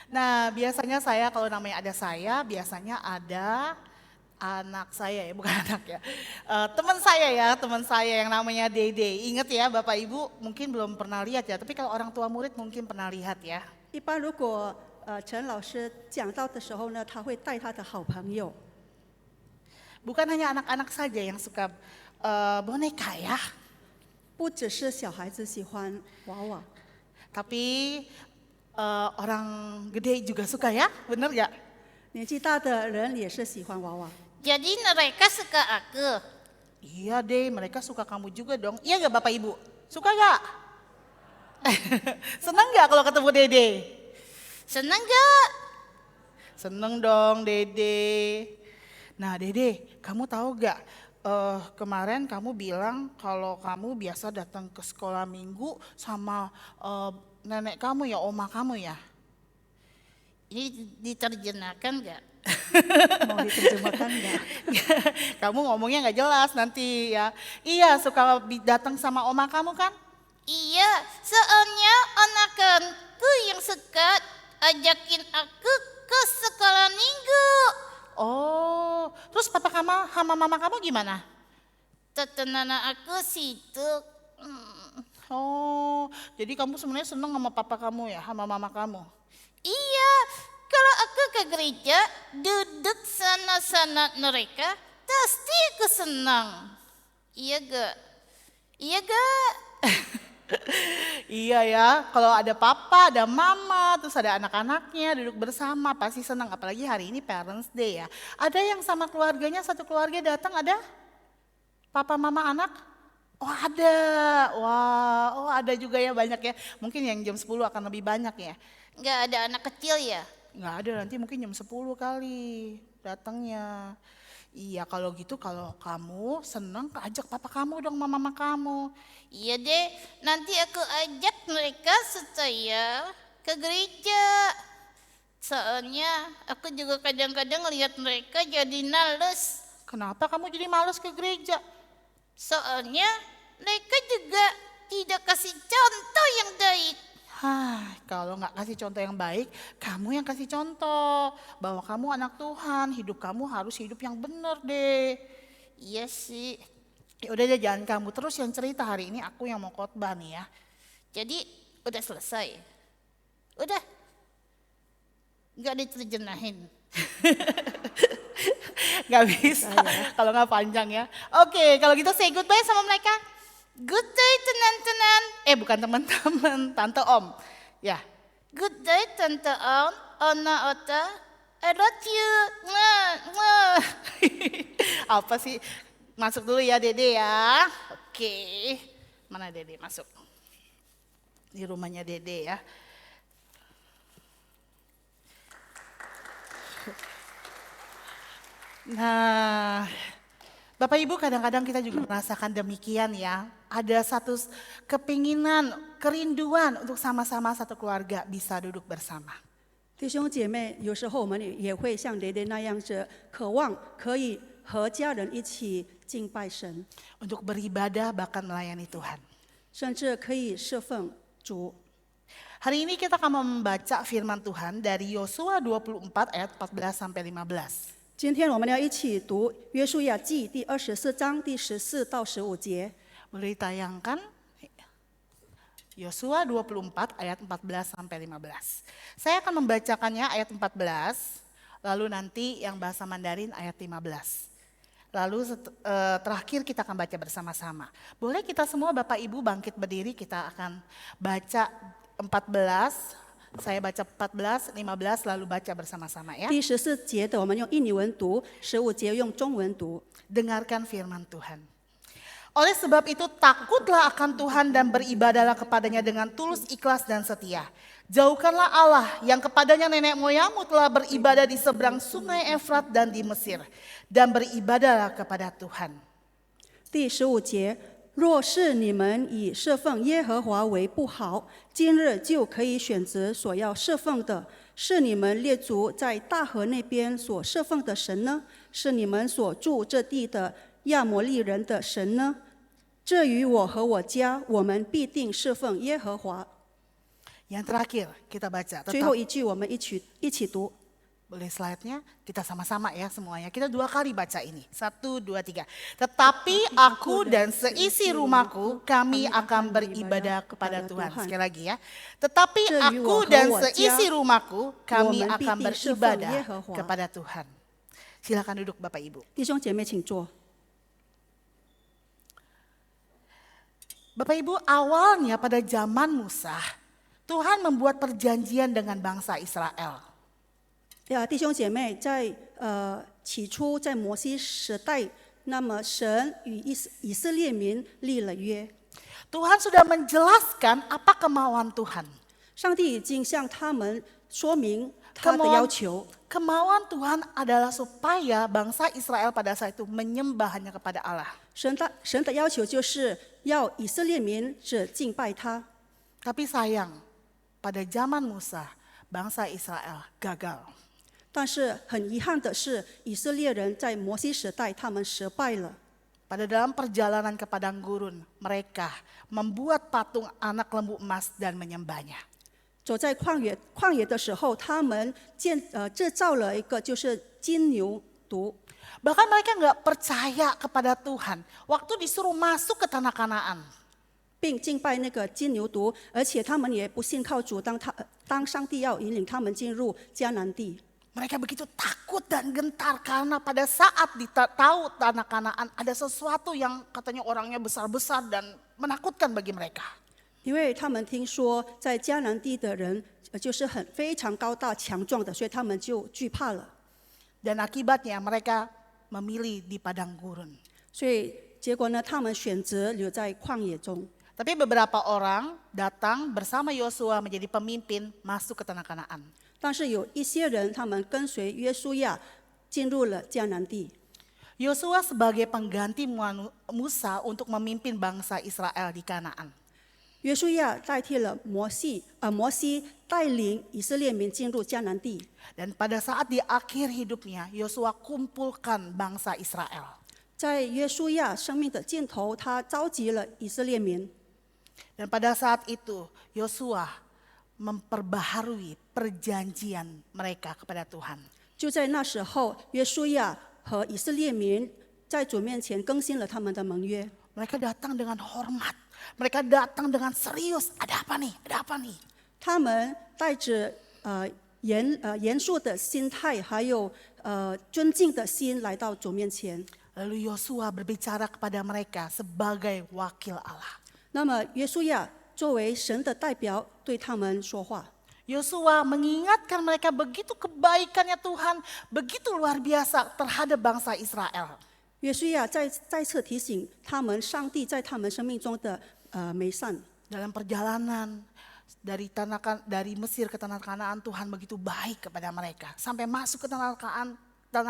Nah, biasanya saya kalau namanya ada saya, biasanya ada anak saya ya, bukan anak ya. Teman saya yang namanya Dede. Ingat ya Bapak Ibu, mungkin belum pernah lihat ya, tapi kalau orang tua murid mungkin pernah lihat ya. 一般如果陈老师讲到的时候呢，他会带他的好朋友。 Bukan hanya anak-anak saja yang suka boneka ya, 不只是小孩子喜欢娃娃， tapi orang gede juga suka ya, bener ya? 年纪大的人也是喜欢娃娃。 Jadi mereka suka aku. Iya deh, mereka suka kamu juga dong. Iya gak Bapak Ibu? Suka gak? Seneng gak kalau ketemu Dede? Seneng gak? Seneng dong Dede. Nah Dede, kamu tahu gak? Kemarin kamu bilang kalau kamu biasa datang ke sekolah minggu sama nenek kamu ya, oma kamu ya? Ini diterjemahkan gak? mau diterjemahkan enggak? Kamu ngomongnya gak jelas nanti ya. Iya, suka datang sama oma kamu kan? Iya, soalnya anak-anakku yang suka ajakin aku ke sekolah minggu. Oh, terus papa kamu sama mama kamu gimana? Tetenana aku situ. Oh, jadi kamu sebenarnya seneng sama papa kamu ya, sama mama kamu? Iya, kalau aku ke gereja, duduk sana-sana mereka, pasti aku senang. Iya gak? Iya gak? Iya ya, kalau ada papa, ada mama, terus ada anak-anaknya duduk bersama pasti senang. Apalagi hari ini Parents Day ya. Ada yang sama keluarganya, satu keluarga datang ada? Papa, mama, anak? Oh ada, wah, oh ada juga ya banyak ya. Mungkin yang jam 10 akan lebih banyak ya. Gak ada anak kecil ya? Nggak ada, nanti mungkin jam 10 kali datangnya. Iya kalau gitu, kalau kamu senang ajak papa kamu dong sama mama kamu. Iya deh, nanti aku ajak mereka supaya ke gereja. Soalnya aku juga kadang-kadang lihat mereka jadi males. Kenapa kamu jadi males ke gereja? Soalnya mereka juga tidak kasih contoh yang baik. Kalau nggak kasih contoh yang baik, kamu yang kasih contoh. Bahwa kamu anak Tuhan, hidup kamu harus hidup yang benar deh. Iya sih. Ya udah deh, jangan kamu terus yang cerita, hari ini aku yang mau khotbah nih ya. Jadi udah selesai. Udah. Gak diterjemahin. Gak bisa, kalau nggak panjang ya. Oke, kalau gitu say goodbye sama mereka. Good day teman-teman. Bukan teman-teman, tante om. Ya. Good day tante Om, Ona Ota. I love you. Mwah, mwah. Apa sih? Masuk dulu ya Dede ya. Oke. Mana Dede masuk? Di rumahnya Dede ya. Nah, Bapak Ibu kadang-kadang kita juga merasakan demikian ya. Ada satu kepinginan, kerinduan untuk sama-sama satu keluarga bisa duduk bersama. 弟兄姐妹，有时候我们也会像雷雷那样子，渴望可以和家人一起敬拜神， Untuk beribadah bahkan melayani Tuhan. 甚至可以侍奉主。 Hari ini kita akan membaca firman Tuhan dari Yosua 24 ayat 14 sampai 15. 今天我们要一起读约书亚记第24章第14到15节。 Boleh ditayangkan? Yosua 24 ayat 14 sampai 15. Saya akan membacakannya ayat 14, lalu nanti yang bahasa Mandarin ayat 15. Lalu terakhir kita akan baca bersama-sama. Boleh kita semua Bapak Ibu bangkit berdiri, kita akan baca 14, saya baca 14, 15 lalu baca bersama-sama ya. 第14节的我们用印尼文读，15节用中文读。 Dengarkan firman Tuhan. Oleh sebab itu takutlah akan Tuhan dan beribadahlah kepadanya dengan tulus, ikhlas dan setia. Jauhkanlah Allah yang kepadanya nenek moyangmu telah beribadah di seberang sungai Efrat dan di Mesir. Dan beribadahlah kepada Tuhan. 第15节，若是你们以侍奉耶和华为不好，今日就可以选择所要侍奉的，是你们列祖在大河那边所侍奉的神呢，是你们所住这地的亚摩利人的神呢？至于我和我家，我们必定侍奉耶和华。Yang terakhir kita baca. 最后一句我们一起读。 Boleh slide-nya? Kita sama-sama ya semuanya. Kita 2 kali baca ini. 1, 2, 3. Tetapi aku dan seisi rumahku, kami akan beribadah kepada Tuhan. Sekali lagi ya. Tetapi aku dan seisi rumahku, kami akan beribadah kepada Tuhan. Silakan duduk Bapak Ibu. 弟兄姐妹，请坐。 Bapak Ibu, awalnya pada zaman Musa, Tuhan membuat perjanjian dengan bangsa Israel. 弟兄姐妹，在起初在摩西时代，那么神与以色列民立了约， Tuhan sudah menjelaskan apa kemauan Tuhan. 上帝已经向他们说明他的要求。 Kemauan Tuhan adalah supaya bangsa Israel pada saat itu menyembah hanya kepada Allah. 神的要求就是要以色列民只敬拜他。 Tapi sayang, pada zaman Musa, bangsa Israel gagal. 但是很遗憾的是，以色列人在摩西时代他们失败了。 Pada dalam perjalanan ke padang gurun, mereka membuat patung anak lembu emas dan menyembahnya. 走在旷野的时候，他们制造了一个就是金牛犊， Bahkan mereka nggak percaya kepada Tuhan. Waktu disuruh masuk ke tanah Kanaan, 并敬拜那个金牛犊，而且他们也不信靠主，当上帝要引领他们进入迦南地。 mereka begitu takut dan gentar karena pada saat tahu tanah Kanaan ada sesuatu yang katanya orangnya besar-besar dan menakutkan bagi mereka. 因为他们听说在迦南地的人就是非常高大强壮的，所以他们就惧怕了。 Dan akibatnya mereka memilih di padang gurun. 所以结果呢，他们选择留在旷野中。 Tapi beberapa orang datang bersama Yosua menjadi pemimpin masuk ke tanah Kanaan. 但是有一些人，他们跟随约书亚进入了迦南地。 Yosua sebagai pengganti Musa untuk memimpin bangsa Israel di Kanaan. 约书亚代替了摩西带领以色列民进入迦南地。 Dan pada saat di akhir hidupnya, Yosua kumpulkan bangsa Israel. 在约书亚生命的尽头，他召集了以色列民。 Dan pada saat itu, Yosua memperbaharui perjanjian mereka kepada Tuhan. 就在那时候，约书亚和以色列民在主面前更新了他们的盟约。 Mereka datang dengan hormat, mereka datang dengan serius. Ada apa nih? Ada apa nih? 他们带着严肃的心态，还有尊敬的心来到主面前。 Lalu Yosua berbicara kepada mereka sebagai wakil Allah. 那么约书亚作为神的代表对他们说话。 Yosua mengingatkan mereka begitu kebaikannya Tuhan, begitu luar biasa terhadap bangsa Israel. 约书亚再次提醒他们，上帝在他们生命中的美善。 Dalam perjalanan dari Mesir ke tanah Kanaan, Tuhan begitu baik kepada mereka. Sampai masuk ke tanah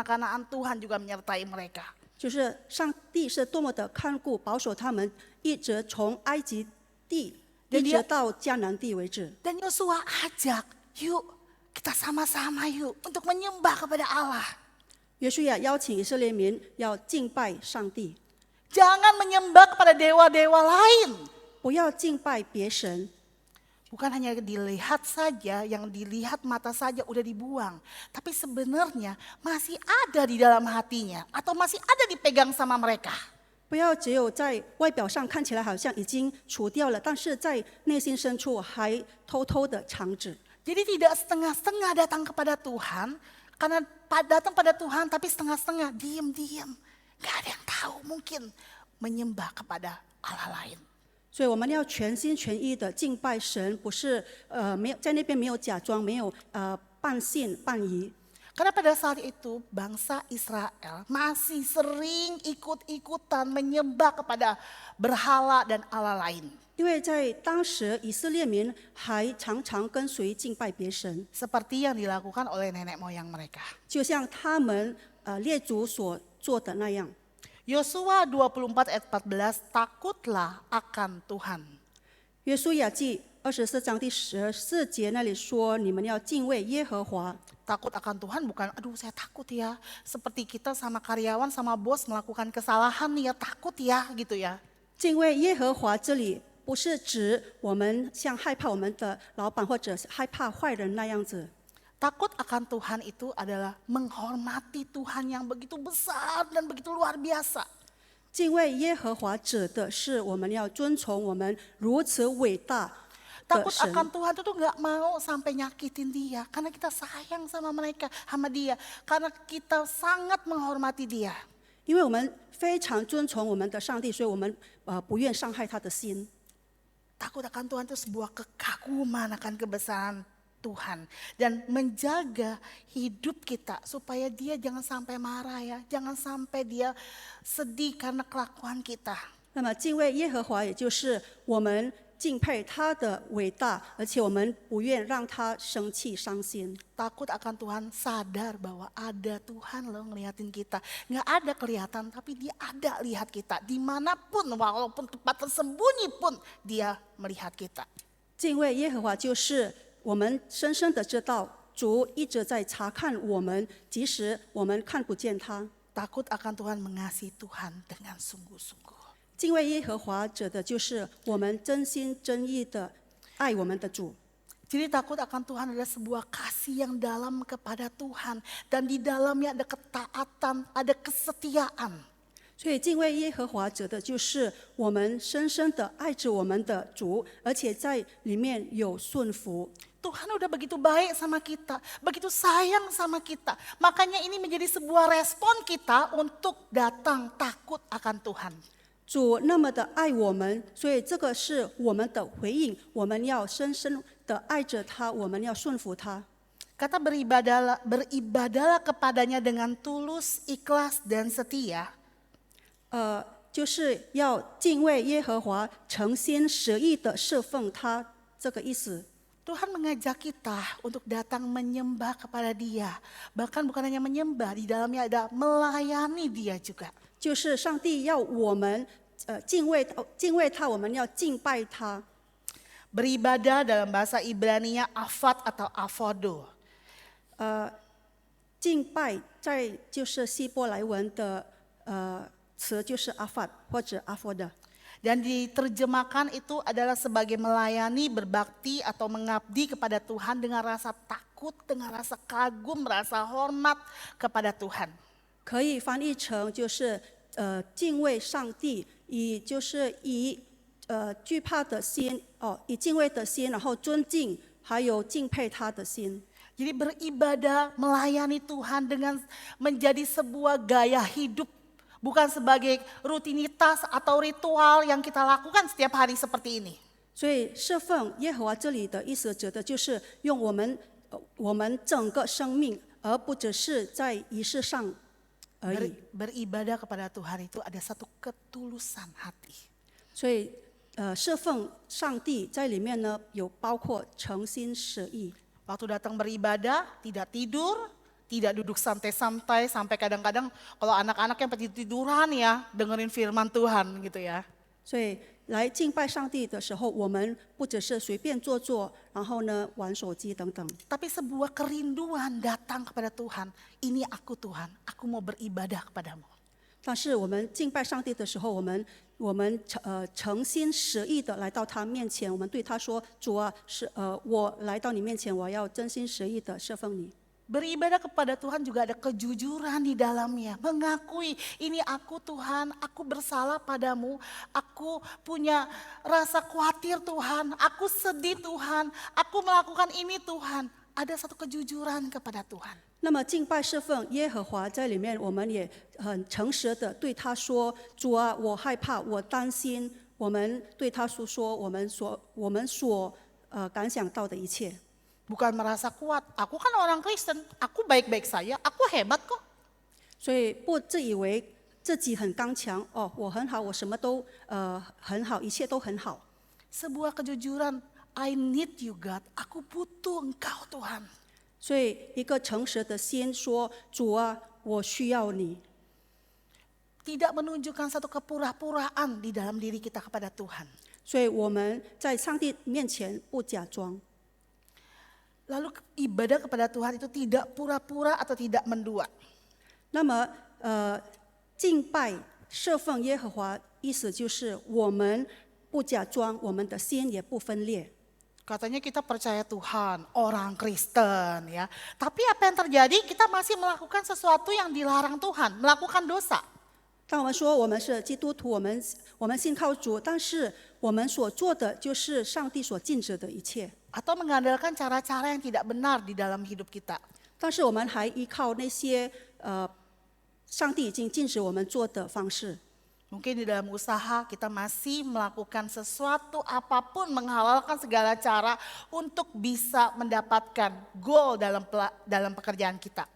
Kanaan, Tuhan juga menyertai mereka. 就是上帝是多么的看顾保守他们，一直从埃及地一直到迦南地为止。 Dan Yosua ajak, yuk kita sama-sama yuk untuk menyembah kepada Allah. 约书亚邀请以色列民要敬拜上帝， Jangan menyembah kepada dewa-dewa lain. 不要敬拜别神。 Bukan hanya dilihat saja, yang dilihat mata saja udah dibuang. Tapi sebenarnya masih ada di dalam hatinya atau masih ada dipegang sama mereka. 不要只有在外表上看起来好像已经除掉了，但是在内心深处还偷偷的藏着。 Jadi tidak setengah-setengah datang kepada Tuhan, karena datang pada Tuhan tapi setengah-setengah, diam-diam. Gak ada yang tahu mungkin menyembah kepada Allah lain. 所以我们要全心全意的敬拜神，不是没有在那边没有假装，没有半信半疑。 Karena pada saat itu bangsa Israel masih sering ikut-ikutan menyembah kepada berhala dan Allah lain. 因为在当时以色列民还常常跟随敬拜别神， Seperti yang dilakukan oleh nenek moyang mereka. 就像他们列祖所做的那样。 Yosua 24 ayat 14, takutlah akan Tuhan. 约书亚记24章第14节那里说：“你们要敬畏耶和华。” Takut akan Tuhan bukan, aduh saya takut ya. Seperti kita sama karyawan sama bos melakukan kesalahan nih ya, takut ya gitu ya. 敬畏耶和华这里不是指我们像害怕我们的老板或者害怕坏人那样子。 Takut akan Tuhan itu adalah menghormati Tuhan yang begitu besar dan begitu luar biasa. 敬畏耶和华者的是我们要遵从我们如此伟大的 Takut 神。 akan Tuhan itu nggak mau sampai nyakitin dia. Karena kita sayang sama mereka, sama dia. Karena kita sangat menghormati dia. 因为我们非常遵从我们的上帝，所以我们不愿伤害他的心。 Takut akan Tuhan itu sebuah kekaguman akan kebesaran Tuhan. Dan menjaga hidup kita supaya dia jangan sampai marah ya. Jangan sampai dia sedih karena kelakuan kita. 那么敬畏耶和华，也就是我们敬佩他的伟大，而且我们不愿让他生气伤心。 Takut akan Tuhan, sadar bahwa ada Tuhan loh ngeliatin kita. Nggak ada kelihatan, tapi dia ada lihat kita. Dimanapun, walaupun tempat tersembunyi pun dia melihat kita. 敬畏耶和华就是我们深深的知道，主一直在查看我们，即使我们看不见他。 Takut akan Tuhan, mengasihi Tuhan dengan sungguh-sungguh. 敬畏耶和华者的，就是我们真心真意的爱我们的主。 Jadi takut akan Tuhan adalah sebuah kasih yang dalam kepada Tuhan. Dan di dalamnya ada ketaatan, ada kesetiaan. 所以敬畏耶和华者的，就是我们深深的爱着我们的主，而且在里面有顺服。 Tuhan udah begitu baik sama kita, begitu sayang sama kita. Makanya ini menjadi sebuah respon kita untuk datang takut akan Tuhan. 主那么的爱我们，所以这个是我们的回应。我们要深深的爱着他，我们要顺服他。 Kata beribadahlah kepadanya dengan tulus, ikhlas, dan setia. 就是要敬畏耶和华，诚心实意的侍奉他，这个意思。 Tuhan mengajak kita untuk datang menyembah kepada Dia. Bahkan bukan hanya menyembah, di dalamnya ada melayani Dia juga. 就是上帝要我们敬畏他，我们要敬拜他。 Beribadah dalam bahasa Ibrani-nya afad atau avodo. 敬拜在就是希伯来文的词就是 afad 或者 afoda。 Dan diterjemahkan itu adalah sebagai melayani, berbakti atau mengabdi kepada Tuhan dengan rasa takut, dengan rasa kagum, rasa hormat kepada Tuhan. 可以翻译成就是敬畏上帝，以惧怕的心以敬畏的心，然后尊敬还有敬佩他的心。 Jadi beribadah, melayani Tuhan dengan menjadi sebuah gaya hidup. Bukan sebagai rutinitas atau ritual yang kita lakukan setiap hari seperti ini. 所以侍奉耶和华这里的意思指的就是用我们整个生命，而不只是在仪式上而已。 Beribadah kepada Tuhan itu ada satu ketulusan hati. 所以侍奉上帝在里面呢，有包括诚心实意。 Waktu datang beribadah, tidak tidur, tidak duduk santai-santai sampai kadang-kadang kalau anak-anak yang tiduran ya dengerin firman Tuhan gitu ya. 所以来敬拜上帝的时候，我们不只是随便坐，然后呢玩手机等等。 Tapi sebuah kerinduan datang kepada Tuhan. Ini aku Tuhan, aku mau beribadah kepadamu. 但是我们敬拜上帝的时候，我们诚心实意的来到他面前，我们对他说：“主啊，我来到你面前，我要真心实意的侍奉你。” Beribadah kepada Tuhan juga ada kejujuran di dalamnya. Mengakui ini aku Tuhan, aku bersalah padamu. Aku punya rasa khawatir Tuhan, aku sedih Tuhan, aku melakukan ini Tuhan. Ada satu kejujuran kepada Tuhan. 那么敬拜侍奉耶和华在里面，我们也很诚实的对他说：“主啊，我害怕，我担心。”我们对他说我们所感想到的一切。 Bukan merasa kuat, aku kan orang Kristen, aku baik-baik saja, aku hebat kok. 所以不自以为自己很刚强我很好，我什么都很好，一切都很好。 Sebuah kejujuran, I need you God, aku butuh engkau Tuhan. 所以一个诚实的心说：“主啊，我需要你。” Tidak menunjukkan satu kepura-puraan di dalam diri kita kepada Tuhan. 所以我们在上帝面前不假装。 Lalu ibadah kepada Tuhan itu tidak pura-pura atau tidak mendua. 那么敬拜侍奉耶和华，意思就是我们不假装，我们的心也不分裂。 Katanya kita percaya Tuhan, orang Kristen ya. Tapi apa yang terjadi? Kita masih melakukan sesuatu yang dilarang Tuhan, melakukan dosa. 当我们说我们是基督徒，我们信靠主，但是我们所做的就是上帝所禁止的一切， Atau mengandalkan cara-cara yang tidak benar di dalam hidup kita. 但是我们还依靠那些上帝已经禁止我们做的方式。 Mungkin di dalam usaha kita masih melakukan sesuatu apapun, menghalalkan segala cara untuk bisa mendapatkan goal dalam pekerjaan kita.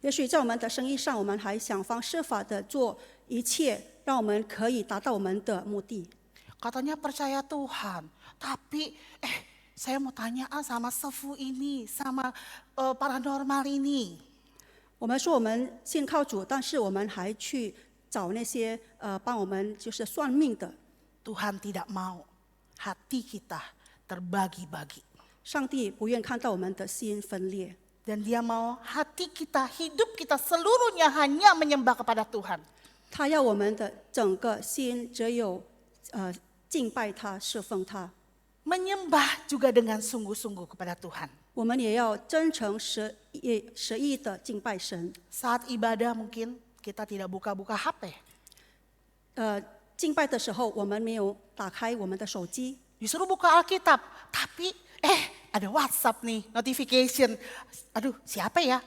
也许在我们的生意上，我们还想方设法的做一切，让我们可以达到我们的目的。 Katanya percaya Tuhan, tapi saya mau tanya sama sefu ini, sama paranormal ini. 我们说我们信靠主，但是我们还去找那些帮我们就是算命的。 Tuhan tidak mau hati kita terbagi-bagi. 上帝不愿看到我们的心分裂， Dan dia mau hati kita, hidup kita seluruhnya hanya menyembah kepada Tuhan. 他要我们的整个心只有敬拜他、侍奉他。 Menyembah juga dengan sungguh-sungguh kepada Tuhan. 我们也要真诚实意的敬拜神。 Saat ibadah mungkin kita tidak buka-buka HP. 敬拜的时候，我们没有打开我们的手机， Disuruh buka Alkitab, tapi ada WhatsApp nih, notification. Aduh, siapa ya?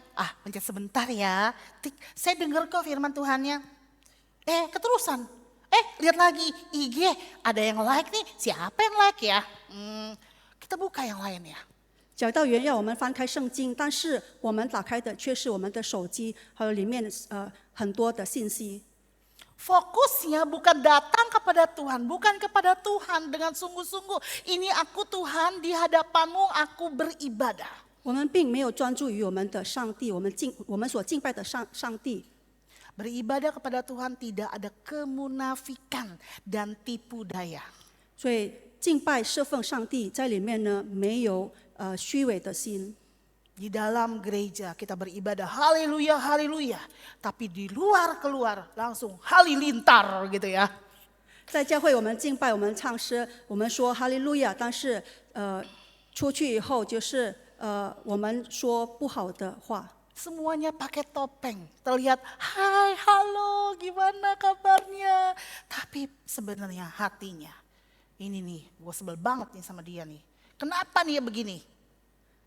Pencet sebentar ya. Tik, saya dengar kok firman Tuhannya. Keterusan. Lihat lagi IG, ada yang like nih. Siapa yang like ya? Kita buka yang lain ya. 讲道员要我们翻开圣经，但是我们打开的却是我们的手机，还有里面很多的信息。 Fokusnya bukan datang kepada Tuhan, bukan kepada Tuhan dengan sungguh-sungguh. Ini aku Tuhan, di hadapanmu aku beribadah. 我们并没有专注于我们的上帝，我们所敬拜的上帝。 Beribadah kepada Tuhan tidak ada kemunafikan dan tipu daya. 所以敬拜侍奉上帝在里面呢，没有虚伪的心。 Di dalam gereja kita beribadah haleluya haleluya, tapi di luar keluar langsung halilintar gitu ya. 在教会我们敬拜，我们唱诗，我们说哈利路亚，但是出去以后就是我们说不好的话。 Semuanya pakai topeng, terlihat hai halo gimana kabarnya, tapi sebenarnya hatinya ini nih gue sebel banget nih sama dia nih. Kenapa nih ya begini?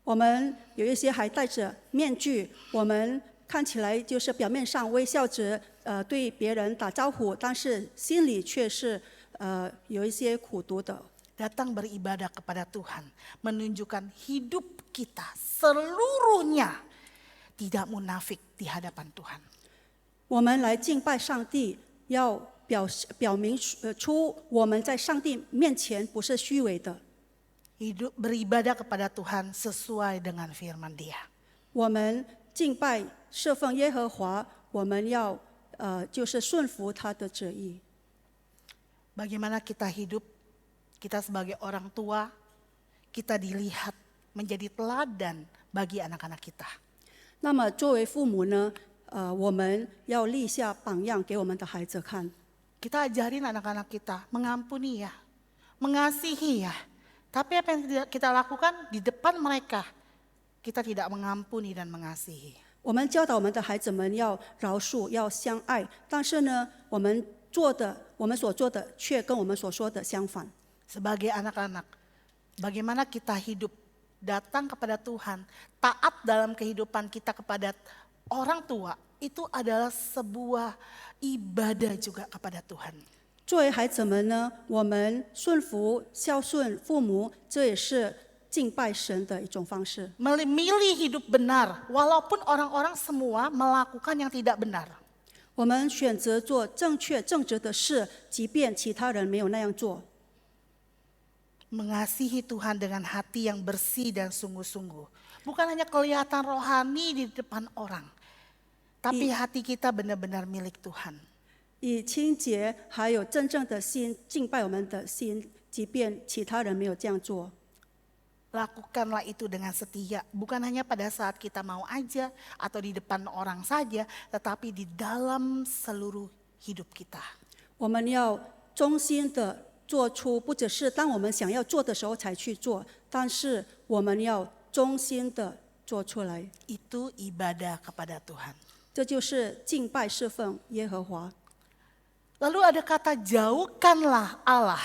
我们有一些还戴着面具，我们看起来就是表面上微笑着对别人打招呼，但是心里却是有一些苦毒的。 Datang beribadah kepada Tuhan, menunjukkan hidup kita seluruhnya tidak munafik di hadapan Tuhan. 我们来敬拜上帝，要表明出我们在上帝面前不是虚伪的。 Hidup beribadah kepada Tuhan sesuai dengan firman Dia. 我们敬拜侍奉耶和华，我们要就是顺服他的旨意。 Bagaimana kita hidup, kita sebagai orang tua, kita dilihat menjadi teladan bagi anak-anak kita. 那么作为父母呢，我们要立下榜样给我们的孩子看。 Kita ajarin anak-anak kita mengampuni ya, mengasihi ya. Tapi apa yang kita lakukan di depan mereka, kita tidak mengampuni dan mengasihi. 我们教导我们的孩子们要饶恕，要相爱，但是呢，我们所做的却跟我们所说的相反。 Sebagai anak-anak, bagaimana kita hidup, datang kepada Tuhan, taat dalam kehidupan kita kepada orang tua, itu adalah sebuah ibadah juga kepada Tuhan. 作为孩子们呢，我们顺服、孝顺父母，这也是敬拜神的一种方式。 Memilih hidup benar, walaupun orang-orang semua melakukan yang tidak benar. 我们选择做正确、正直的事，即便其他人没有那样做。 Mengasihi Tuhan dengan hati yang bersih dan sungguh-sungguh. Bukan hanya kelihatan rohani di depan orang, tapi hati kita benar-benar milik Tuhan. 以清洁还有真正的心敬拜我们的心，即便其他人没有这样做。 Lakukanlah itu dengan setia, bukan hanya pada saat kita mau aja atau di depan orang saja, tetapi di dalam seluruh hidup kita. 我们要忠心的做出，不只是当我们想要做的时候才去做，但是我们要忠心的做出来。 Itu ibadah kepada Tuhan. 这就是敬拜侍奉耶和华。 Lalu ada kata jauhkanlah Allah.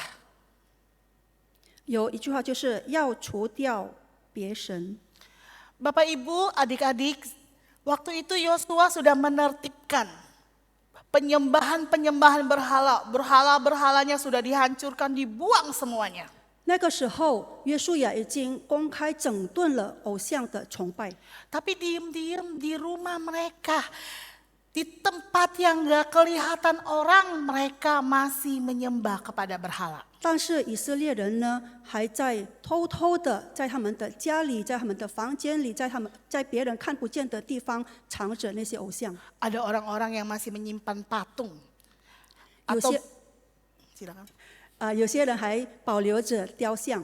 有一句话就是要除掉别神。 Bapak Ibu, adik-adik, waktu itu Yosua sudah menertibkan penyembahan berhala. Berhala-berhalanya sudah dihancurkan, dibuang semuanya. 那个时候，约书亚已经公开整顿了偶像的崇拜， Tapi diem-diem di rumah mereka, di tempat yang gak kelihatan orang, mereka masih menyembah kepada berhala. 但是以色列人呢，还在偷偷的在他们的家里、在他们的房间里、在别人看不见的地方藏着那些偶像。 Ada orang-orang yang masih menyimpan patung. 有 Atau 些 silakan. 有些人还保留着雕像，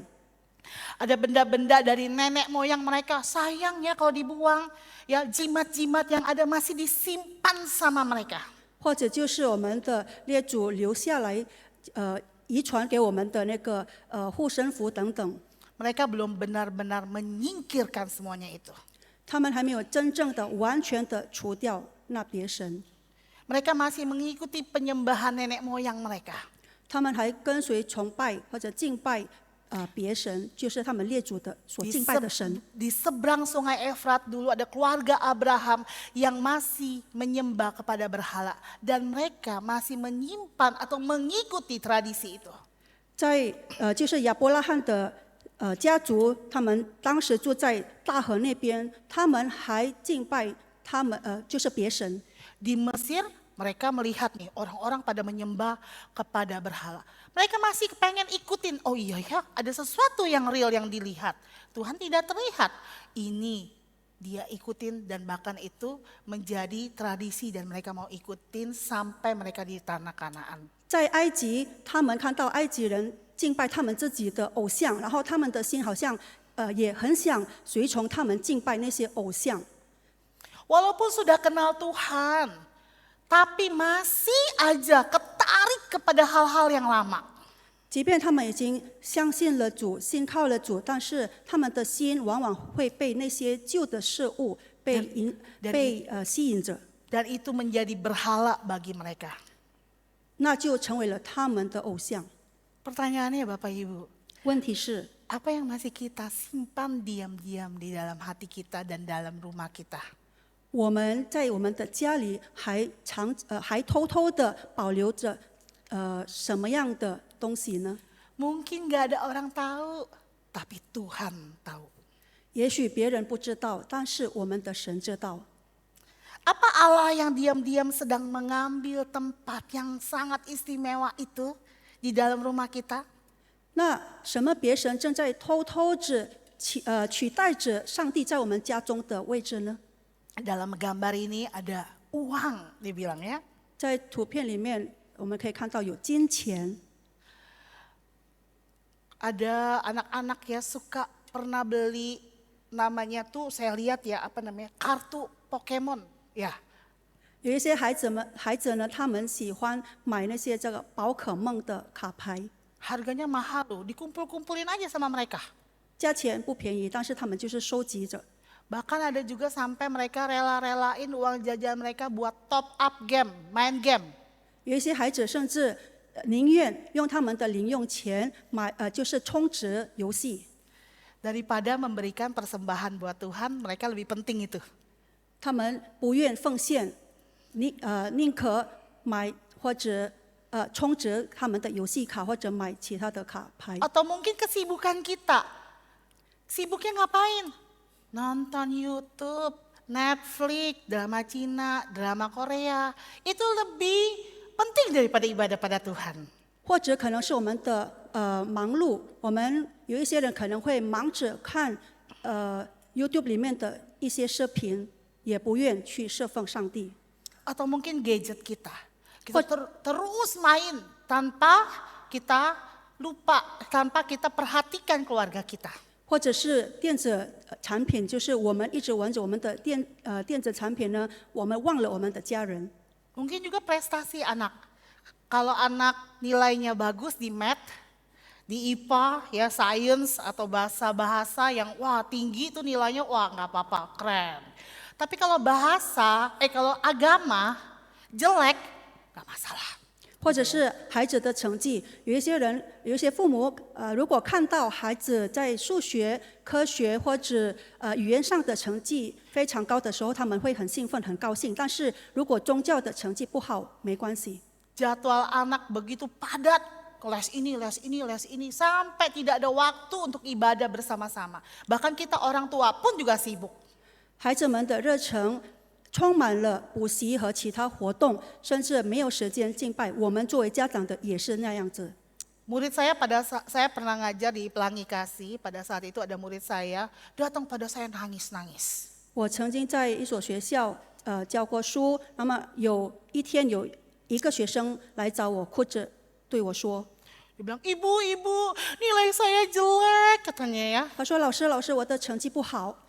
Ada benda-benda dari nenek moyang mereka, sayang ya kalau dibuang. Ya, jimat-jimat yang ada masih disimpan sama mereka. 或者就是我们的列祖留下来，遗传给我们的那个护身符等等， Mereka belum benar-benar menyingkirkan semuanya itu. 他们还没有真正的、完全的除掉那别神， Mereka masih mengikuti penyembahan nenek moyang mereka. 他们还跟随崇拜或者敬拜别神，就是他们列祖的所敬拜的神。 Di seberang sungai Efrat dulu ada keluarga Abraham yang masih menyembah kepada berhala. Dan mereka masih menyimpan atau mengikuti tradisi itu. 在就是亚伯拉罕的家族，他们当时住在大河那边，他们还敬拜他们就是别神。 Di Mesir mereka melihat nih orang-orang pada menyembah kepada berhala. Mereka masih pengen ikutin, oh iya ya ada sesuatu yang real yang dilihat. Tuhan tidak terlihat. Ini dia ikutin dan bahkan itu menjadi tradisi dan mereka mau ikutin sampai mereka di tanah Kanaan. 在埃及，他们看到埃及人敬拜他们自己的偶像，然后他们的心好像也很想随从他们敬拜那些偶像。 Walaupun sudah kenal Tuhan, tapi masih aja ketarik kepada hal-hal yang lama. 即便他们已经相信了主，信靠了主，但是他们的心往往会被那些旧的事物吸引着， Dan itu menjadi berhala bagi mereka. 那就成为了他们的偶像。 Pertanyaannya Bapak Ibu, 问题是， apa yang masih kita simpan diam-diam di dalam hati kita dan dalam rumah kita? 我们在我们的家里还偷偷的保留着什么样的东西呢？ Mungkin gak ada orang tahu, tapi Tuhan tahu. 也许别人不知道，但是我们的神知道。 Apa Allah yang diam-diam sedang mengambil tempat yang sangat istimewa itu di dalam rumah kita? 那什么别神正在偷偷着取代着上帝在我们家中的位置呢？ Dalam gambar ini ada uang dibilangnya. 在图片里面，我们可以看到有金钱， Ada anak-anak ya suka pernah beli namanya tuh saya lihat ya apa namanya kartu Pokemon ya. 有一些孩子呢，他们喜欢买那些这个宝可梦的卡牌， Harganya mahal loh, dikumpul-kumpulin aja sama mereka. 价钱不便宜，但是他们就是收集着。 Bahkan ada juga sampai mereka rela-relain uang jajan mereka buat top up game, main game. 有一些孩子甚至宁愿用他们的零用钱就是充值游戏， Daripada memberikan persembahan buat Tuhan, mereka lebih penting itu. 他们不愿奉献，宁可买或者充值他们的游戏卡，或者买其他的卡牌。 Atau mungkin kesibukan kita. Sibuknya ngapain? Nonton YouTube, Netflix, drama Cina, drama Korea. Itu lebih penting daripada ibadah pada Tuhan. 或者可能是我们的忙碌，我们有一些人可能会忙着看YouTube 里面的一些视频，也不愿去侍奉上帝。 Atau mungkin gadget kita. Kita terus main tanpa kita lupa, tanpa kita perhatikan keluarga kita. 或者是电子产品，就是我们一直玩着我们的电子产品呢，我们忘了我们的家人。 Mungkin juga prestasi anak. Kalau anak nilainya bagus di math, Di IPA ya sains atau bahasa-bahasa yang wah tinggi itu nilainya wah nggak apa-apa keren. Tapi kalau kalau agama jelek nggak masalah. 或者是孩子的成绩，有一些父母，如果看到孩子在数学、科学或者语言上的成绩非常高的时候，他们会很兴奋、很高兴。但是如果宗教的成绩不好，没关系。 Jadwal anak begitu padat, les ini, sampai tidak ada waktu untuk ibadah bersama-sama. Bahkan kita orang tua pun juga sibuk. 孩子们的热忱充满了补习和其他活动，甚至没有时间敬拜。我们作为家长的也是那样子。 Murid saya saya pernah ngajar di Pelangi Kasih, pada saat itu ada murid saya datang pada saya nangis-nangis. 我曾经在一所学校教过书，那么有一天有一个学生来找我，哭着对我说 Dia bilang, ibu, nilai saya jelek katanya ya. 他说老师，我的成绩不好。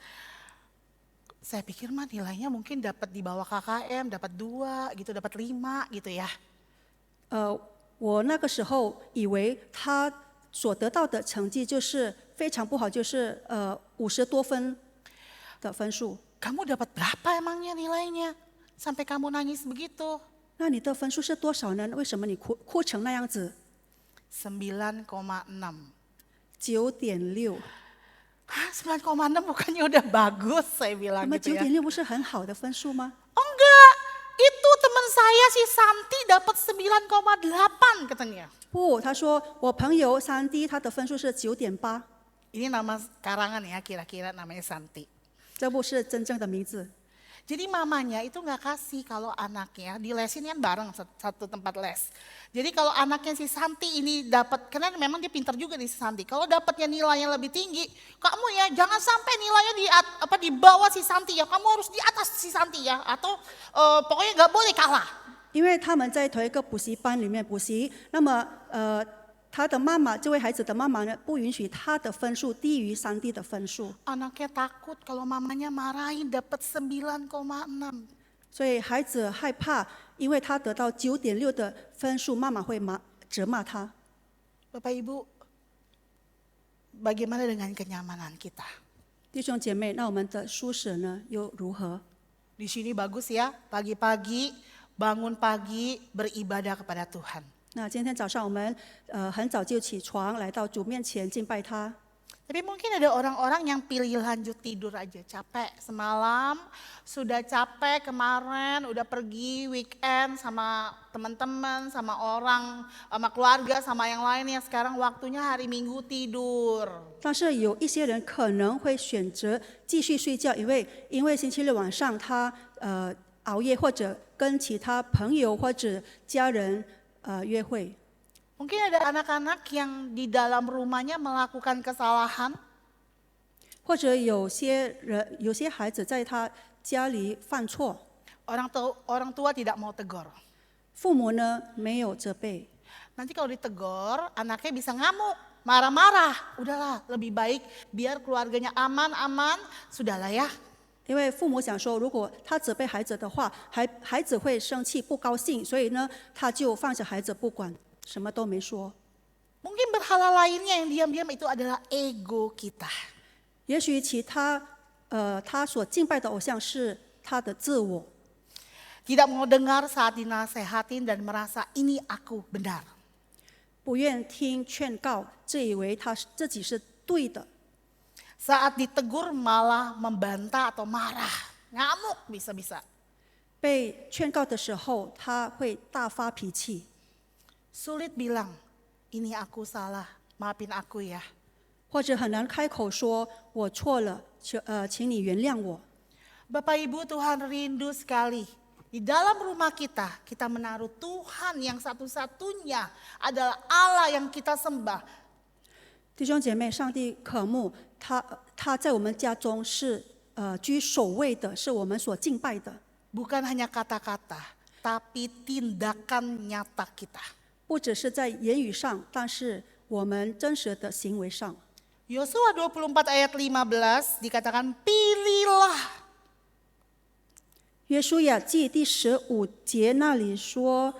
Saya pikir mah nilainya mungkin dapat di bawah KKM, dapat 2 gitu, dapat 5 gitu ya. 我那个时候以为他所得到的成绩就是非常不好，就是50多分的分数。 Kamu dapat berapa emangnya nilainya? Sampai kamu nangis begitu? 那你的分数是多少呢？为什么你哭成那样子？ 9,6. 9.6。 Hah, 9,6 bukannya udah bagus saya 那 bilang 么 gitu ya. 9.6不是很好的分数吗？ Oh enggak, itu teman saya si Santi dapat 9,8 katanya. 不，他说我朋友3D他的分数是9.8， Ini nama karangan ya, kira-kira namanya Santi. 这不是真正的名字。 Jadi mamanya itu nggak kasih kalau anaknya di lesin kan bareng satu tempat les. Jadi kalau anaknya si Santi ini dapat, karena memang dia pintar juga di si Santi. Kalau dapatnya nilainya lebih tinggi, kamu ya jangan sampai nilainya di bawah si Santi ya. Kamu harus di atas si Santi ya. Atau pokoknya nggak boleh kalah. 因为他们在同一个补习班里面补习，那么他的妈妈，这位孩子的妈妈呢，不允许他的分数低于3D的分数， Anaknya takut kalau mamanya marahin dapat 9,6. 所以孩子害怕，因为他得到9.6的分数，妈妈会责骂他。 Bapak Ibu, bagaimana dengan kenyamanan kita? 弟兄姐妹，那我们的舒适呢又如何？ Di sini bagus ya, pagi-pagi bangun pagi beribadah kepada Tuhan. 那今天早上我们很早就起床，来到主面前敬拜他。 Tapi mungkin ada orang-orang yang pilih lanjut tidur aja, capek semalam, sudah capek kemarin, udah pergi weekend sama teman-teman, sama orang, sama keluarga, sama yang lainnya. Sekarang waktunya hari Minggu tidur. 但是有一些人可能会选择继续睡觉，因为星期六晚上他熬夜，或者跟其他朋友或者家人约会。 Mungkin ada anak-anak yang di dalam rumahnya melakukan kesalahan. 或者有些孩子在他家里犯错， Orang tua tidak mau tegur. 父母呢没有责备。 Nanti kalau ditegur, anaknya bisa ngamuk, marah-marah. Udahlah, lebih baik biar keluarganya aman-aman, sudahlah ya. 因为父母想说，如果他责备孩子的话，孩子会生气不高兴，所以呢，他就放下孩子不管，什么都没说。 Mungkin berhala lainnya yang diam-diam itu adalah ego kita. 也许其他他所敬拜的偶像是他的自我， Tidak mau dengar saat dinasehatin dan merasa ini aku benar. 不愿听劝告，自以为他自己是对的。 Saat ditegur malah membantah atau marah, ngamuk bisa-bisa. 被劝告的时候，他会大发脾气， Sulit bilang, ini aku salah, maafin aku ya. 或者很难开口说“我错了，请你原谅我”。 Bapak Ibu, Tuhan rindu sekali. Di dalam rumah kita, kita menaruh Tuhan yang satu-satunya adalah Allah yang kita sembah. 弟兄姐妹，上帝渴慕他在我们家中是居首位的，是我们所敬拜的。 Bukan hanya kata-kata, tapi tindakan nyata kita. 不只是在言语上，但是我们真实的行为上。 Yosua 24 ayat 15 dikatakan pilihlah. 约书亚记第15节那里说，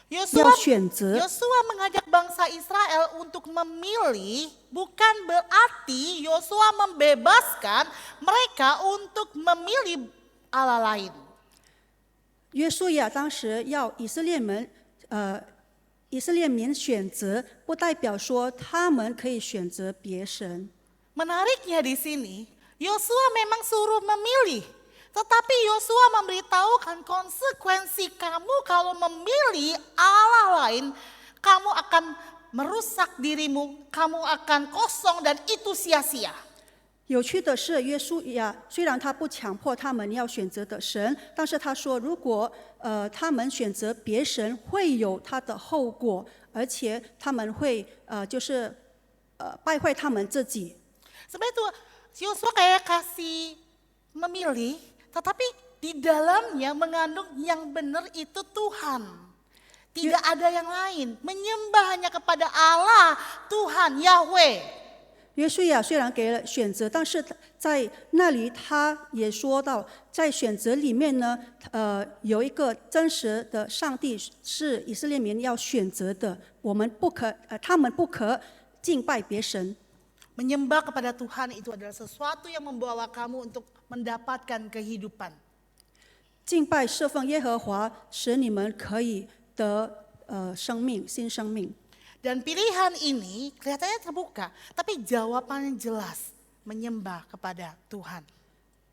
Yosua 要选择。 Yosua mengajak bangsa Israel untuk memilih, bukan berarti Yosua membebaskan mereka untuk memilih Allah lain. 约书亚当时要以色列民选择，不代表说他们可以选择别神。 Menariknya di sini, Yosua memang suruh memilih. Tetapi Yosua memberitahukan konsekuensi kamu kalau memilih Allah lain, kamu akan merusak dirimu, kamu akan kosong dan itu sia-sia. 有趣的是，约书亚虽然他不强迫他们要选择的神，但是他说，如果他们选择别神，会有他的后果，而且他们会败坏他们自己。 Sebenarnya itu Yosua kayak kasih memilih, tetapi di dalamnya mengandung yang benar itu Tuhan. Tidak ada yang lain, menyembah hanya kepada Allah, Tuhan, Yahweh. 约书亚虽然给了选择，但是在那里他也说到，在选择里面呢，有一个真实的上帝是以色列民要选择的，他们不可敬拜别神。 Menyembah kepada Tuhan itu adalah sesuatu yang membawa kamu untuk mendapatkan kehidupan. 敬拜侍奉耶和华，使你们可以得生命，新生命。 Dan pilihan ini kelihatannya terbuka, tapi jawabannya jelas, menyembah kepada Tuhan.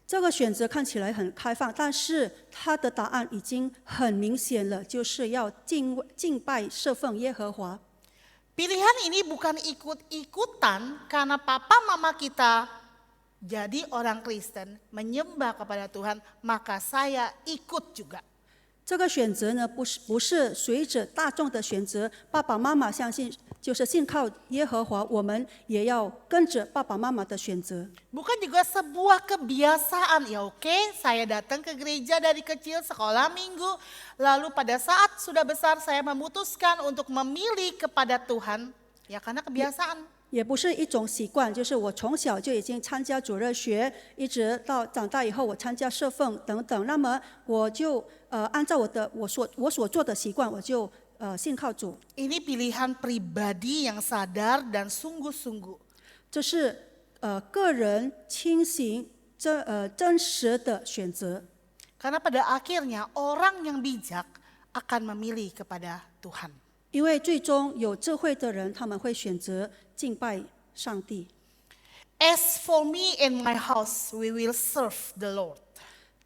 这个选择看起来很开放，但是它的答案已经很明显了，就是要敬拜侍奉耶和华。 Pilihan ini bukan ikut-ikutan karena papa mama kita jadi orang Kristen menyembah kepada Tuhan, maka saya ikut juga. 这个选择呢，不是随着大众的选择，爸爸妈妈相信就是信靠耶和华，我们也要跟着爸爸妈妈的选择。 Bukan juga sebuah kebiasaan, ya oke, saya datang ke gereja dari kecil sekolah minggu, lalu pada saat sudah besar saya memutuskan untuk memilih kepada Tuhan, ya karena kebiasaan. 也不是一种习惯，就是我从小就已经参加主日学，一直到长大以后我参加侍奉等等，那么我就按照我所做的习惯，我就信靠主。 Ini pilihan pribadi yang sadar dan sungguh-sungguh. 这是个人清醒真实的选择。 Karena pada akhirnya orang yang bijak akan memilih kepada Tuhan. 因为最终有智慧的人，他们会选择敬拜上帝。 As for me and my house, we will serve the Lord.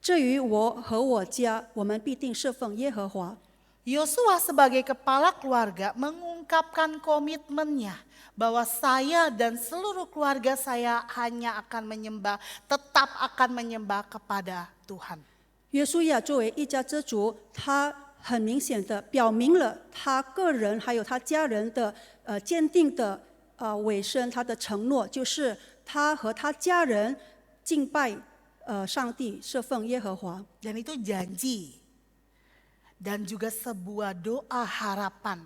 至于我和我家，我们必定侍奉耶和华。 Yosua sebagai kepala keluarga mengungkapkan komitmennya bahwa saya dan seluruh keluarga saya hanya akan tetap akan menyembah kepada Tuhan. 约书亚作为一家之主，他很明显的表明了他个人还有他家人的坚定的委身，他的承诺就是他和他家人敬拜上帝，侍奉耶和华。 Dan itu janji dan juga sebuah doa harapan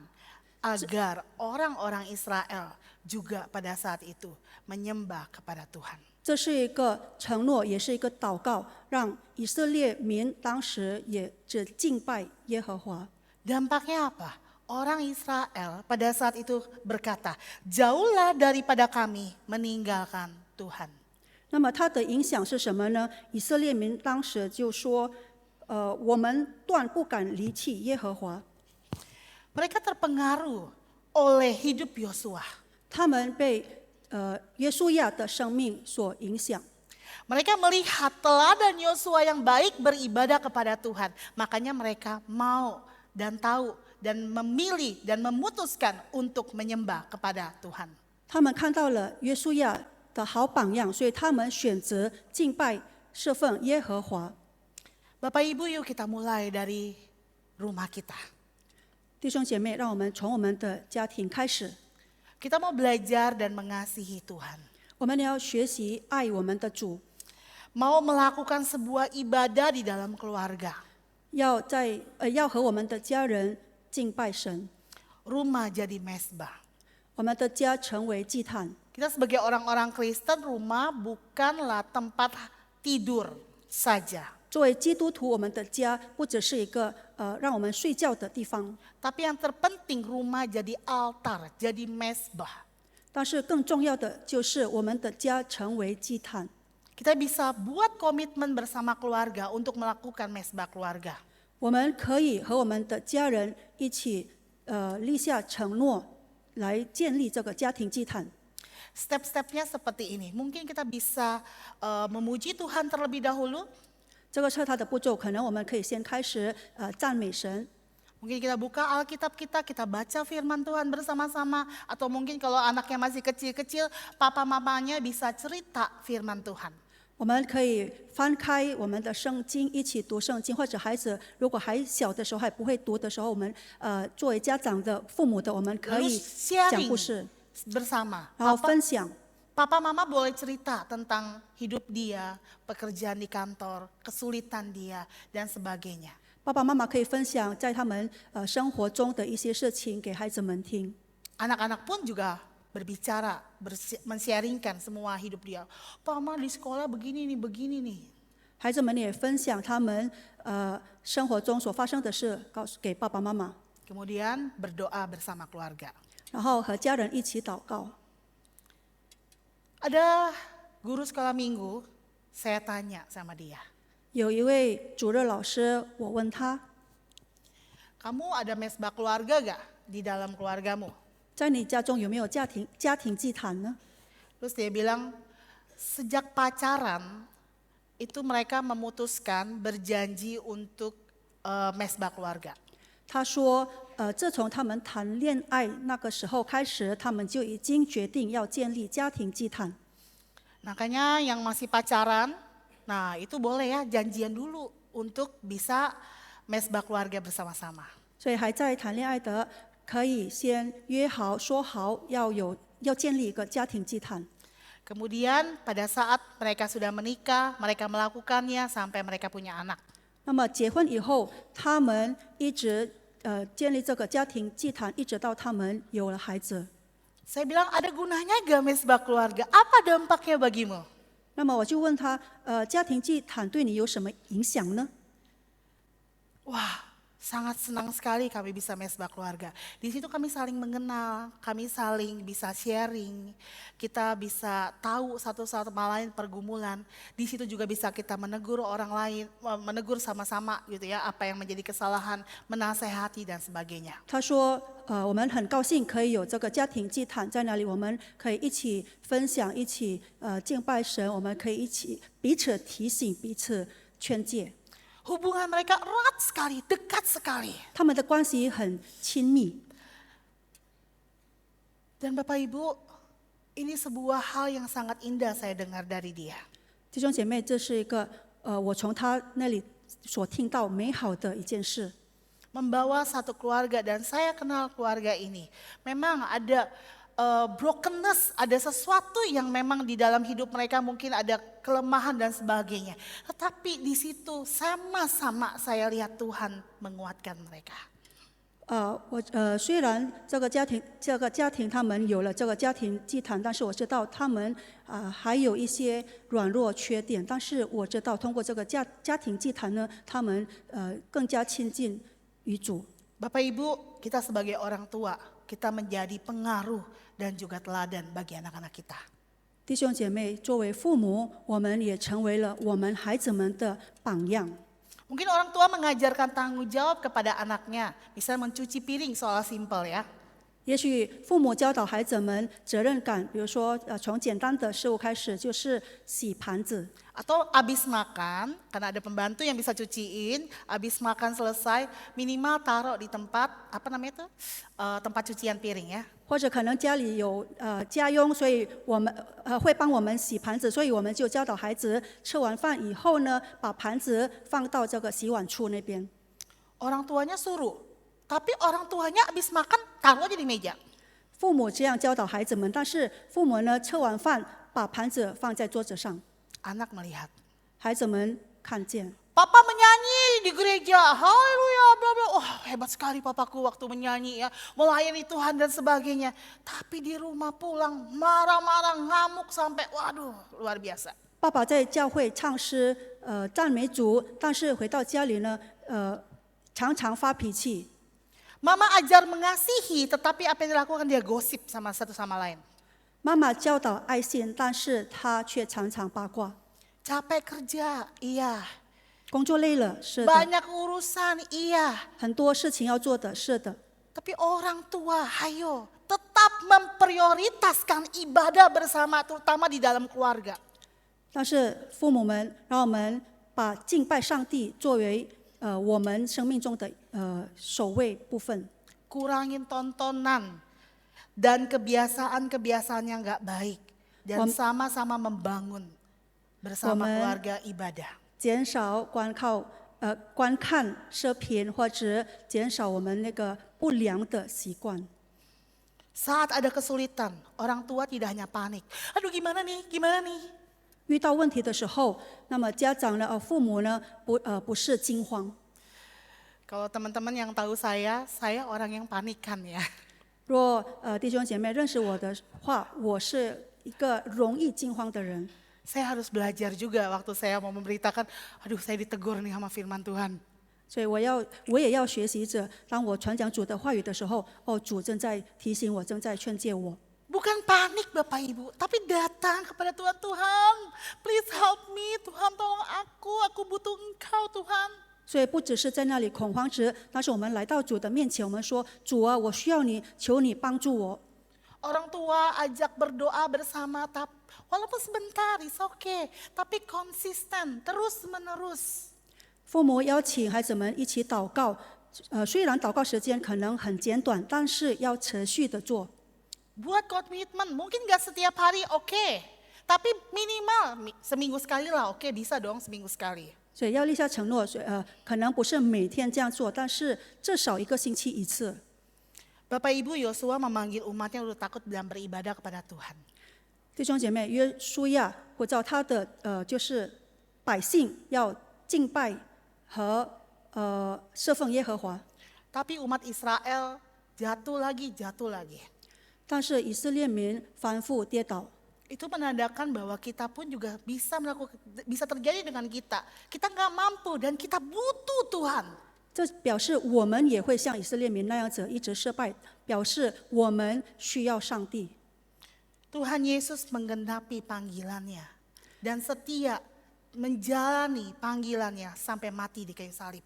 agar orang-orang Israel juga pada saat itu menyembah kepada Tuhan. 这是一个承诺，也是一个祷告，让以色列民当时也只敬拜耶和华。 Dampaknya apa? Orang Israel pada saat itu berkata, jauhlah daripada kami meninggalkan Tuhan. 那么它的影响是什么呢？以色列民当时就说：“我们断不敢离弃耶和华。” Mereka terpengaruh oleh hidup Yosua. 他们被约书亚的生命所影响。 Mereka melihat teladan Yosua yang baik beribadah kepada Tuhan. Makanya mereka mau dan tahu dan memilih dan memutuskan untuk menyembah kepada Tuhan. 他们看到了约书亚的好榜样，所以他们选择敬拜侍奉耶和华。 Bapak Ibu, yuk kita mulai dari rumah kita. 弟兄姐妹，让我们从我们的家庭开始， Kita mau belajar dan mengasihi Tuhan. 我们要学习爱我们的主， Mau melakukan sebuah ibadah di dalam keluarga. 要和我们的家人敬拜神， Rumah jadi mesbah. 我们的家成为祭坛。 Kita sebagai orang-orang Kristen, rumah bukanlah tempat tidur saja. 作为基督徒，我们的家不只是一个让我们睡觉的地方， Tapi yang terpenting rumah jadi altar, jadi mesbah. 但是更重要的就是我们的家成为祭坛。 Kita bisa buat komitmen bersama keluarga untuk melakukan mesbah keluarga. 我们可以和我们的家人一起立下承诺，来建立这个家庭祭坛。 Step-stepnya seperti ini. Mungkin kita bisa memuji Tuhan terlebih dahulu. 这个是它的步骤，可能我们可以先开始赞美神。 Mungkin kita buka Alkitab kita baca firman Tuhan bersama-sama. Atau mungkin kalau anaknya masih kecil-kecil, papa mamanya bisa cerita firman Tuhan. 我们可以翻开我们的圣经，一起读圣经，或者孩子如果还小的时候还不会读的时候，我们作为家长的、父母的，我们可 Lalu 以讲故事， bersama. 然后分享。 Papa mama boleh cerita tentang hidup dia, pekerjaan di kantor, kesulitan dia, dan sebagainya. 爸爸妈妈可以分享在他们生活中的一些事情给孩子们听。 Anak-anak pun juga berbicara, men-sharingkan semua hidup dia. Mama di sekolah begini nih. 孩子们也分享他们生活中所发生的事，告诉给爸爸妈妈， Kemudian berdoa bersama keluarga. 然后和家人一起祷告。 Ada guru sekolah minggu, saya tanya sama dia, 有一位主任老师，我问他， kamu ada mesbah keluarga gak di dalam keluargamu? 在你家中有没有家庭祭坛呢？ Terus dia bilang, sejak pacaran itu mereka memutuskan berjanji untuk mesbah keluarga. 他说，自从他们谈恋爱那个时候开始，他们就已经决定要建立家庭祭坛。 Makanya yang masih pacaran, nah itu boleh ya janjian dulu untuk bisa mesbah keluarga bersama-sama. 所以还在谈恋爱的，可以先约好说好要建立一个家庭祭坛。 Kemudian pada saat mereka sudah menikah, mereka melakukannya sampai mereka punya anak. 那么结婚以后，他们一直建立这个家庭祭坛，一直到他们有了孩子。 Saya bilang ada gunanya gak mesbah keluarga? Apa dampaknya bagimu? 那么我就问他，家庭祭坛对你有什么影响呢？ Wah, sangat senang sekali kami bisa mesbah keluarga. Di situ kami saling mengenal, kami saling bisa sharing, kita bisa tahu satu sama lain pergumulan. Di situ juga bisa kita menegur orang lain, menegur sama-sama gitu ya, apa yang menjadi kesalahan, menasehati dan sebagainya. 他说，我们很高兴可以有这个家庭祭坛在那里，我们可以一起分享，一起敬拜神，我们可以一起彼此提醒、彼此劝诫。 Hubungan mereka erat sekali, dekat sekali. 他们的关系很亲密。 Dan Bapak Ibu, ini sebuah hal yang sangat indah saya dengar dari dia. 弟兄姐妹，这是一个我从他那里所听到美好的一件事。 Membawa satu keluarga dan saya kenal keluarga ini. Memang ada brokenness, ada sesuatu yang memang di dalam hidup mereka mungkin ada kelemahan dan sebagainya. Tetapi di situ sama-sama saya lihat Tuhan menguatkan mereka. 虽然这个家庭他们有了这个家庭祭坛，但是我知道他们还有一些软弱缺点，但是我知道通过这个家庭祭坛呢，他们更加亲近于主。 Bapak Ibu, kita sebagai orang tua, kita menjadi pengaruh dan juga teladan bagi anak-anak kita. 弟兄姐妹，作为父母，我们也成为了我们孩子们的榜样。 Mungkin orang tua mengajarkan tanggung jawab kepada anaknya, misalnya mencuci piring soal simpel ya. 也许父母教导孩子们责任感，比如说从简单的事物开始，就是洗盘子。 Atau abis makan, karena ada pembantu yang bisa cuciin, abis makan selesai minimal taruh di tempat, apa namanya itu, tempat cucian piring ya. 或者可能家里有家佣，所以我们会帮我们洗盘子，所以我们就教导孩子吃完饭以后呢，把盘子放到这个洗碗处那边。 Orang tuanya suruh, tapi orang tuanya abis makan taruh aja di meja. 父母这样教导孩子们，但是父母呢，吃完饭把盘子放在桌子上， Anak melihat. 孩子们看见。 Papa menyanyi di gereja, haleluya, bla bla. Wah, hebat sekali papaku waktu menyanyi ya, melayani Tuhan dan sebagainya. Tapi di rumah pulang marah-marah, ngamuk sampai, waduh, luar biasa. 爸爸在教会唱诗，赞美主，但是回到家里呢，常常发脾气。 Mama ajar mengasihi, tetapi apa yang dilakukan dia gosip sama satu sama lain. 妈妈教导爱心，但是她却常常八卦。 Capek kerja, iya. 工作累了，是的； Banyak urusan, iya. 很多事情要做的，是的。 Tapi orang tua, hayo, tetap memprioritaskan ibadah bersama, terutama di dalam keluarga. 但是父母们让我们把敬拜上帝作为我们生命中的首位部分。 Kurangin tontonan dan kebiasaan-kebiasaan yang nggak baik. Dan sama-sama membangun bersama keluarga ibadah. 减少观看视频，或者减少我们那个不良的习惯。 Saat ada kesulitan, orang tua tidak hanya panik. Aduh gimana nih, gimana nih? 遇到问题的时候，那么家长呢，父母呢，不是惊慌。 Kalau teman-teman yang tahu saya orang yang panikan ya. 若弟兄姐妹认识我的话，我是一个容易惊慌的人。 Saya harus belajar juga waktu saya mau memberitakan, aduh saya ditegur nih sama firman Tuhan. 所以我也要学习着，当我传讲主的话语的时候，主正在提醒我，正在劝诫我。 Bukan panik Bapak Ibu, tapi datang kepada Tuhan. Tuhan, please help me. Tuhan tolong aku butuh Engkau Tuhan. 所以不只是在那里恐慌时，但是我们来到主的面前，我们说：主啊，我需要你，求你帮助我。 Orang tua ajak berdoa bersama, walaupun sebentar, it's okay. Tapi konsisten, terus menerus. 父母邀请孩子们一起祷告，虽然祷告时间可能很简短，但是要持续的做。 Buat komitmen, mungkin gak setiap hari oke. Tapi minimal seminggu sekali lah, oke bisa dong seminggu sekali. 所以要立下承诺，可能不是每天这样做，但是至少1个星期1次。 Bapak Ibu, Yosua memanggil umatnya untuk takut dalam beribadah kepada Tuhan. 弟兄姐妹，约书亚呼召他的就是百姓要敬拜和侍奉耶和华。 Tapi umat Israel jatuh lagi. 但是以色列民反复跌倒， Itu menandakan bahwa kita pun juga bisa terjadi dengan kita. Kita nggak mampu dan kita butuh Tuhan. 这表示我们也会像以色列民那样子一直失败，表示我们需要上帝。 Tuhan Yesus menggenapi panggilannya dan setia menjalani panggilannya sampai mati di kayu salib.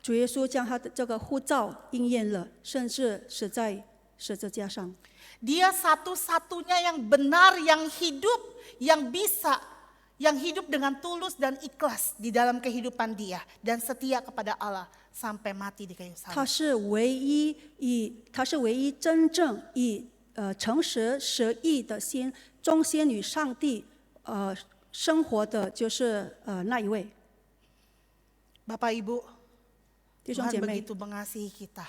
主耶稣将他的这个呼召应验了，甚至死在十字架上。 Dia satu-satunya yang benar, yang hidup, yang hidup dengan tulus dan ikhlas di dalam kehidupan dia dan setia kepada Allah sampai mati di kayu salib. 他是唯一真正以诚实实意的心忠心与上帝生活的，就是那一位。 Bapak Ibu, 弟兄 Tuhan 姐妹， begitu mengasihi kita.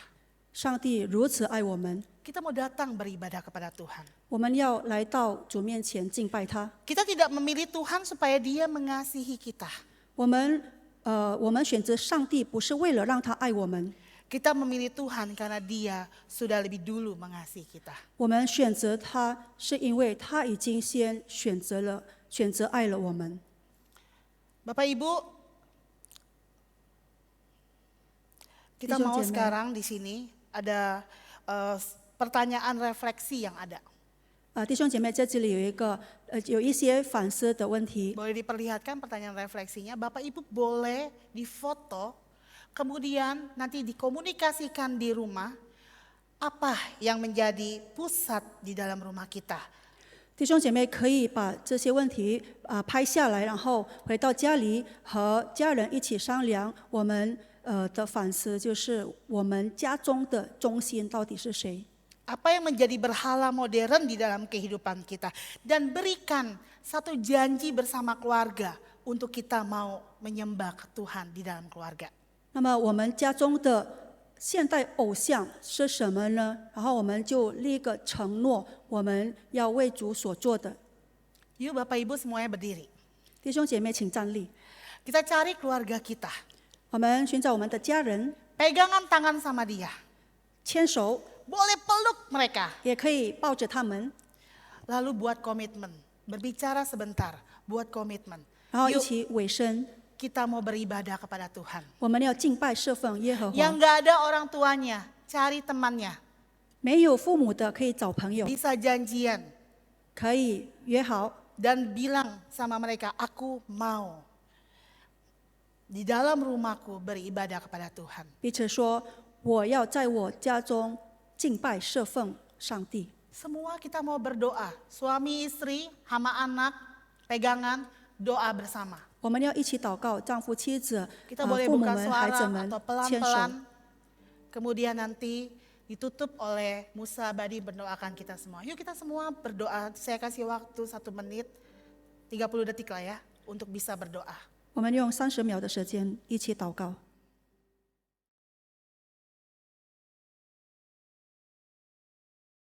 上帝如此爱我们， Kita mau datang beribadah kepada Tuhan. 我们要来到主面前敬拜他。 Kita tidak memilih Tuhan supaya Dia mengasihi kita. 我们选择上帝不是为了让他爱我们， Kita memilih Tuhan karena Dia sudah lebih dulu mengasihi kita. 我们选择他是因为他已经先选择爱了我们。 Bapak Ibu, kita mau sekarang di sini ada pertanyaan refleksi yang ada. 弟兄姐妹，在这里有一些反思的问题。 Boleh diperlihatkan pertanyaan refleksinya. Bapak Ibu boleh difoto, kemudian nanti dikomunikasikan di rumah apa yang menjadi pusat di dalam rumah kita. 弟兄姐妹可以把这些问题拍下来，然后回到家里和家人一起商量。我们的反思就是我们家中的中心到底是谁？ Apa yang menjadi berhala modern di dalam kehidupan kita. Dan berikan satu janji bersama keluarga untuk kita mau menyembah ke Tuhan di dalam keluarga. 那么我们家中的现代偶像是什么呢？然后我们就立个承诺，我们要为主所做的。 Yuk Bapak Ibu semuanya berdiri. 弟兄姐妹，请站立。 Kita cari keluarga kita. 我们寻找我们的家人， Pegangan tangan sama dia. 牵手， Boleh peluk mereka. 也可以抱着他们， Lalu buat komitmen. berbicara sebentar, buat komitmen. 然后一 Yuk 起尾声， kita mau beribadah kepada Tuhan. 我们要敬拜侍奉耶和 Yang 华。 gak ada orang tuanya, cari temannya. 没有父母的可以找朋友， Bisa janjian 可以约好， dan bilang sama mereka, aku mau di dalam rumahku beribadah kepada Tuhan. 彼此说我要在我家中敬拜侍奉上帝。 Semua kita mau berdoa, suami istri, sama anak, pegangan, doa bersama. 我们要一起祷告，丈夫、妻子、 Kita boleh 父母 buka 们、孩子 suara 们 atau 牵手。 pelan-pelan. Kemudian nanti ditutup oleh Musa Badi mendoakan kita semua. Yuk kita semua berdoa. Saya kasih waktu 1 menit, 30 detik lah ya, untuk bisa berdoa. 我们用30秒的时间一起祷告。